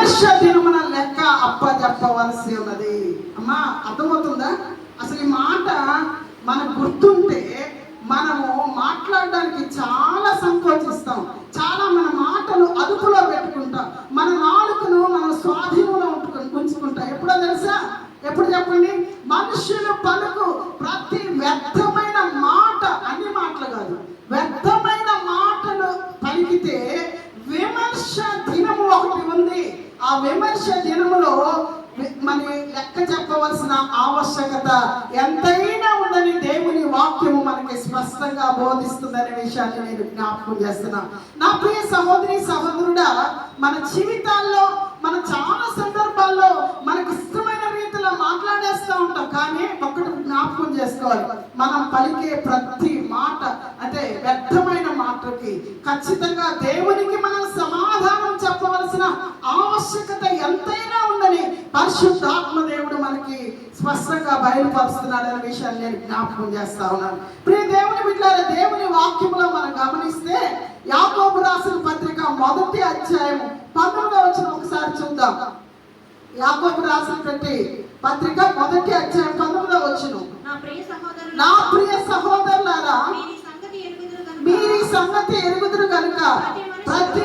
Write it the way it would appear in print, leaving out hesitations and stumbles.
విమర్శ దినమున లెక్క అప్పజెప్పవలసి ఉన్నది. అమ్మా అర్థమవుతుందా? అసలు ఈ మాట మనకు గుర్తుంటే మనము మాట్లాడడానికి చాలా సంకోచిస్తాం, చాలా మన మాటలు అదుపులో పెట్టుకుంటాం, మన నాలుకను మనం స్వాధీనంలో ఉంచుకుంటాం. ఎప్పుడో తెలుసా? ఎప్పుడు చెప్పండి? మనుషులు పలుకు ప్రతి వ్యర్థమైన మాట, అన్ని మాటలు కాదు, వ్యర్థమైన మాటలు పలికితే విమర్శ దినము ఒకటి ఉంది. ఆ విమర్శ దినములో మన లెక్క చెప్పవలసిన ఆవశ్యకత ఎంతైనా ఉందని దేవుని వాక్యము మనకి స్పష్టంగా బోధిస్తుందనే విషయాన్ని నేను జ్ఞాపకం చేస్తున్నా. నా ప్రియ సహోదరి సహోదరుడా, మన జీవితాల్లో మనం చాలా సందర్భాల్లో మనకు ఇష్టమైన రీతిలో మాట్లాడేస్తూ ఉంటాం. కానీ ఒక్కటి జ్ఞాపకం చేసుకోవాలి, మనం పలికే ప్రతి మాట అంటే వ్యర్థమైన మాటకి ఖచ్చితంగా దేవునికి మనం సమాధానం చెప్పవలసిన ఆవశ్యకత ఎంతైనా ఉందని పరిశుద్ధాత్మ దేవుడు మనకి స్పష్టంగా బయలుపరుస్తున్నాడు అనే విషయాన్ని నేను జ్ఞాపకం చేస్తా ఉన్నాను. ప్రియ దేవుని బిడ్డలారా, దేవుని వాక్యంలో మనం గమనిస్తే యాకోబు రాసిన పత్రిక 1వ అధ్యాయం 19వ వచనం ఒకసారి చూద్దాం. యాకోబు రాసినటువంటి పత్రిక 1వ అధ్యాయం 19వ వచనం. నా ప్రియ సహోదరులారా, మీరు ఈ సంగతి ఎరుగుదురు కనుక ప్రతి